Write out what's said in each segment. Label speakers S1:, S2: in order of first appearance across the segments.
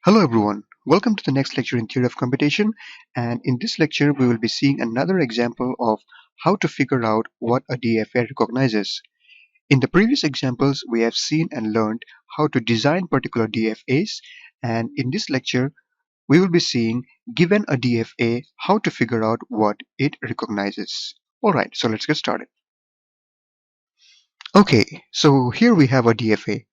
S1: Hello everyone, welcome to the next lecture in Theory of Computation, and in this lecture we will be seeing another example of how to figure out what a DFA recognizes. In the previous examples we have seen and learned how to design particular DFAs, and in this lecture we will be seeing, given a DFA, how to figure out what it recognizes. Alright, so let's get started. Okay, so here we have a DFA.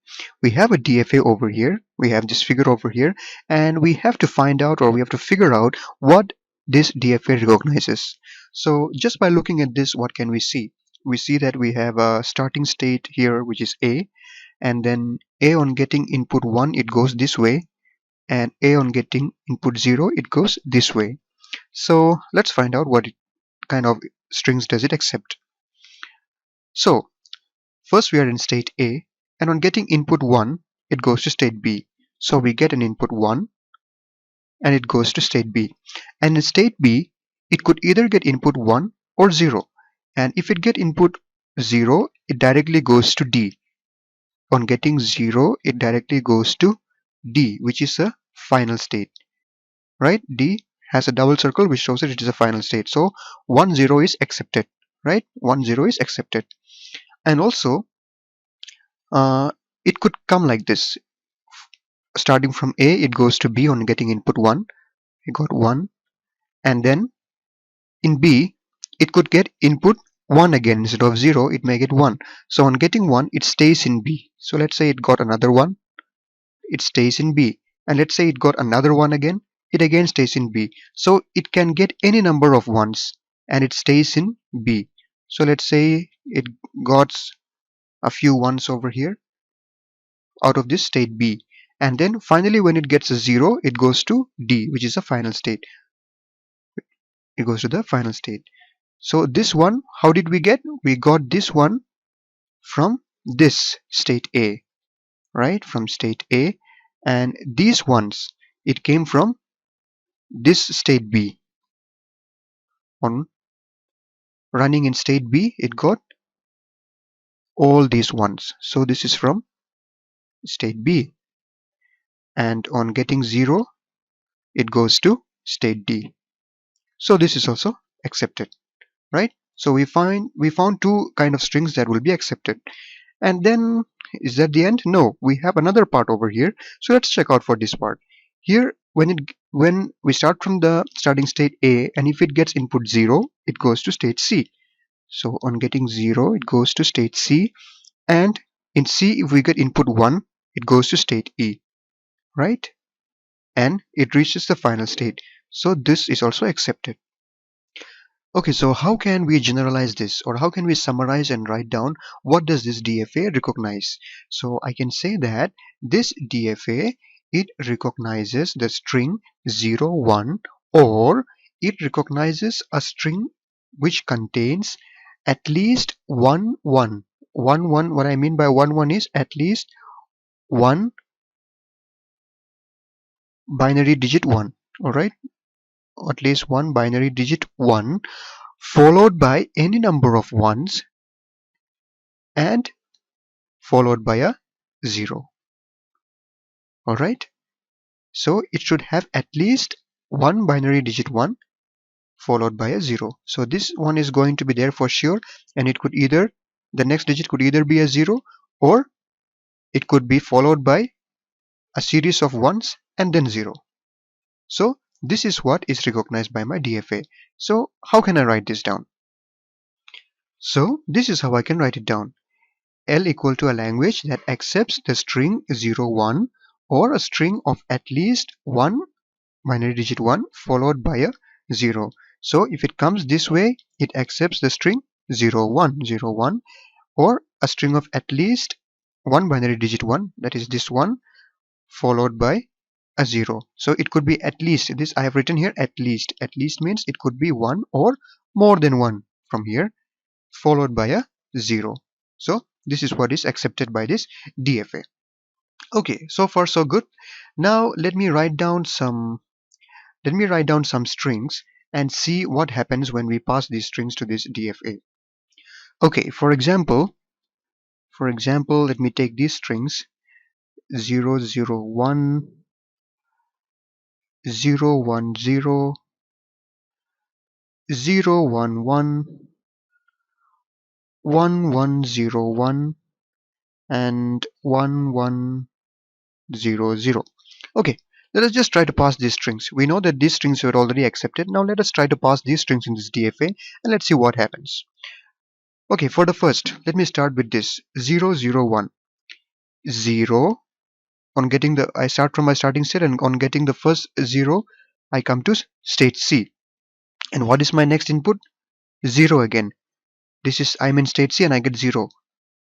S1: We have a DFA over here. We have this figure over here, and we have to find out, or we have to figure out what this DFA recognizes. So just by looking at this, what can we see? We see that we have a starting state here, which is A, and then A on getting input 1, it goes this way, and A on getting input 0, it goes this way. So let's find out what kind of strings does it accept. So first we are in state A, and on getting input 1, it goes to state B. So we get an input 1 and it goes to state B. And in state B, it could either get input 1 or 0. And if it get input 0, it directly goes to D. On getting 0, it directly goes to D, which is a final state. Right? D has a double circle which shows that it is a final state. So 1 0 is accepted. Right? 1 0 is accepted. And also it could come like this. Starting from A, it goes to B on getting input 1. It got 1. And then in B, it could get input 1 again. Instead of 0, it may get 1. So on getting 1, it stays in B. So let's say it got another 1. It stays in B. And let's say it got another 1 again. It again stays in B. So it can get any number of 1s and it stays in B. So let's say it got a few 1s over here out of this state B, and then finally when it gets a 0, it goes to D, which is a final state. It goes to the final state. So this one, how did we get? We got this one from this state A, right? From state A, and these ones, it came from this state B. On running in state B, it got all these ones. So this is from state B, and on getting 0, it goes to state D. So this is also accepted, right? So we found two kind of strings that will be accepted. And then is that the end? No, we have another part over here. So let's check out for this part. Here when we start from the starting state A, and if it gets input 0, it goes to state C. So on getting 0, it goes to state C, and in C, if we get input 1, it goes to state E, right? And it reaches the final state. So this is also accepted. Okay, so how can we generalize this, or how can we summarize and write down what does this DFA recognize? So I can say that this DFA, it recognizes the string 0 1, or it recognizes a string which contains at least 1 1. 1 1, what I mean by 1 1 is at least one binary digit 1, alright? At least one binary digit 1 followed by any number of ones and followed by a 0. Alright, so it should have at least one binary digit 1 followed by a 0. So this one is going to be there for sure, and it could either, the next digit could either be a 0, or it could be followed by a series of 1s and then 0. So this is what is recognized by my DFA. So how can I write this down? So this is how I can write it down. L equal to a language that accepts the string 0 1, or a string of at least one binary digit 1 followed by a 0. So if it comes this way, it accepts the string 0 1 0 1, or a string of at least one binary digit 1, that is this one, followed by a 0. So it could be at least, this I have written here at least. At least means it could be 1 or more than 1 from here, followed by a 0. So this is what is accepted by this DFA. Okay, so far so good. Now let me write down some strings and see what happens when we pass these strings to this DFA. Okay, for example, let me take these strings 0 0 1 0 1 0 0 1 1 1 1 0 1 and 1 1 0 0. Okay, let us just try to pass these strings. We know that these strings were already accepted. Now let us try to pass these strings in this DFA and let's see what happens. Okay, for the first, let me start with this 0 0 1 0. On getting the, I start from my starting state, and on getting the first 0, I come to state C. And what is my next input? 0 again. This is, I'm in state C and I get 0.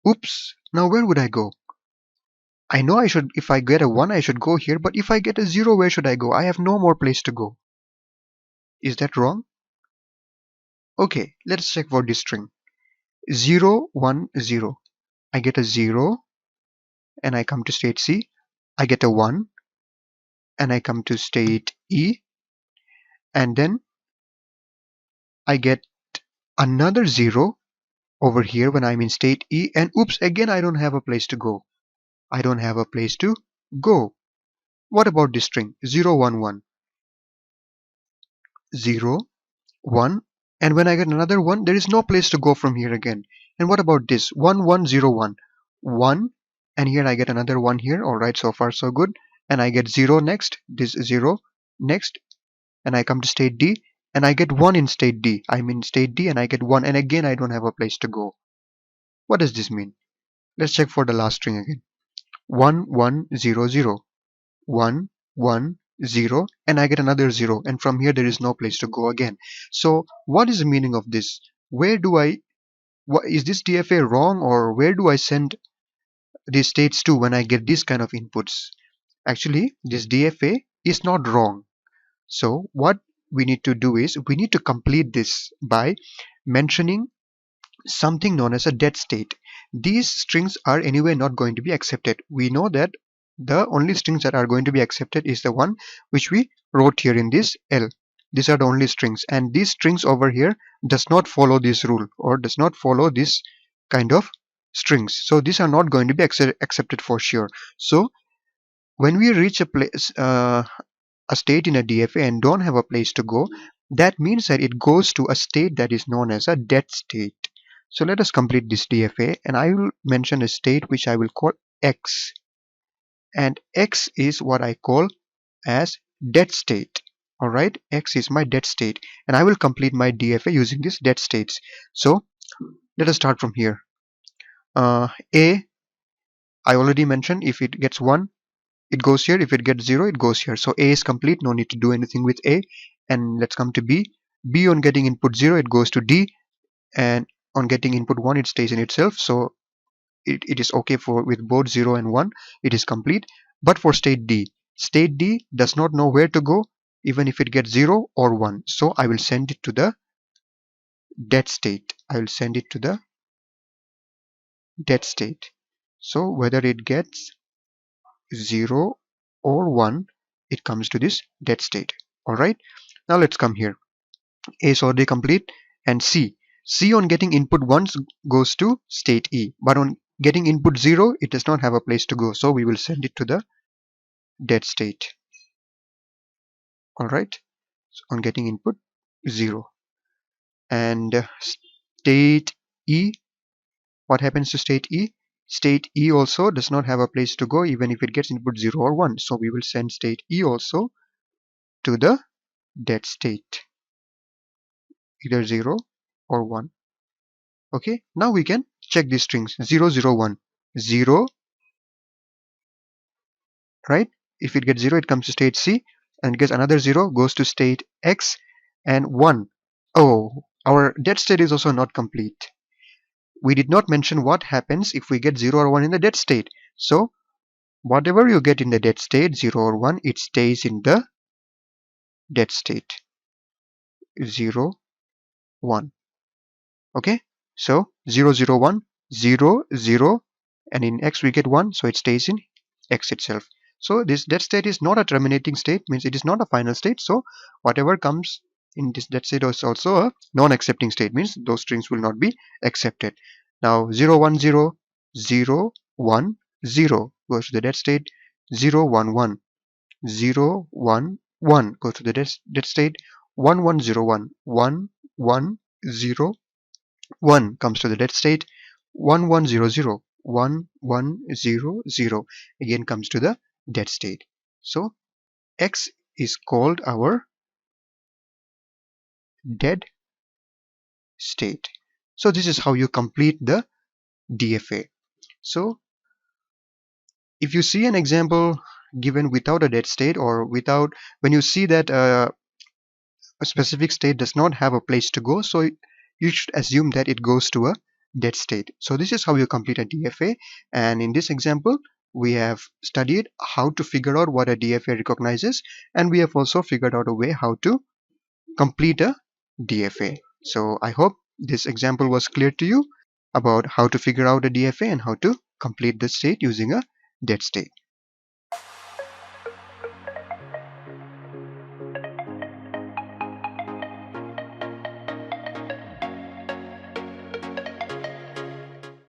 S1: Oops, now where would I go? I know I should, if I get a 1, I should go here, but if I get a 0, where should I go? I have no more place to go. Is that wrong? Okay, let's check for this string. 0 1 0. I get a 0 and I come to state C. I get a 1 and I come to state E, and then I get another 0 over here when I'm in state E, and oops, again I don't have a place to go. I don't have a place to go. What about this string? 0 1 1 0 1, and when I get another 1, there is no place to go from here again. And what about this? 1 1 0 1 1, and here I get another 1 here. Alright, so far so good. And I get 0 next, this 0 next, and I come to state D and I get 1 in state D. I'm in state D and I get 1, and again I don't have a place to go. What does this mean? Let's check for the last string again. 1 1 0 0 1 1 0, and I get another 0, and from here there is no place to go again. So what is the meaning of this? Where do I, what is this DFA wrong, or where do I send these states to when I get these kind of inputs? Actually, this DFA is not wrong. So what we need to do is we need to complete this by mentioning something known as a dead state. These strings are anyway not going to be accepted. We know that the only strings that are going to be accepted is the one which we wrote here in this L. These are the only strings, and these strings over here does not follow this rule, or does not follow this kind of strings. So these are not going to be accepted for sure. So when we reach a place, a state in a DFA and don't have a place to go, that means that it goes to a state that is known as a dead state. So let us complete this DFA, and I will mention a state which I will call X. And X is what I call as dead state. Alright, X is my dead state, and I will complete my DFA using these dead states. So let us start from here. A, I already mentioned, if it gets 1, it goes here. If it gets 0, it goes here. So A is complete, no need to do anything with A. And let's come to B. B, on getting input 0, it goes to D, and on getting input 1, it stays in itself. So it is okay for with both 0 and 1. It is complete. But for state D does not know where to go, even if it gets 0 or 1. So I will send it to the dead state. I will send it to the dead state. So whether it gets 0 or 1, it comes to this dead state. Alright, now let's come here. A is already complete, and C on getting input 1 goes to state E, but on getting input 0, it does not have a place to go, so we will send it to the dead state. Alright, so on getting input 0. And state E, what happens to state E? State E also does not have a place to go even if it gets input 0 or 1, so we will send state E also to the dead state, either 0 or 1. Okay, now we can check these strings. 0 0 1 0, right? If it gets 0, it comes to state C, and gets another 0, goes to state X, and 1. Oh, our dead state is also not complete. We did not mention what happens if we get 0 or 1 in the dead state. So whatever you get in the dead state, 0 or 1, it stays in the dead state. 0 1. Okay, so 0 0 1 0 0, and in X we get 1, so it stays in X itself. So this dead state is not a terminating state, means it is not a final state. So whatever comes in this dead state is also a non-accepting state, means those strings will not be accepted. Now 0 1 0 0 1 0 goes to the dead state. 0 1 1 0 1 1 goes to the dead state. 1101, 1101 comes to the dead state. 1100, 1100 again comes to the dead state. So X is called our dead state. So this is how you complete the DFA. So if you see an example given without a dead state, or without, when you see that a specific state does not have a place to go, so you should assume that it goes to a dead state. So this is how you complete a DFA, and in this example we have studied how to figure out what a DFA recognizes, and we have also figured out a way how to complete a DFA. So I hope this example was clear to you about how to figure out a DFA and how to complete the state using a dead state.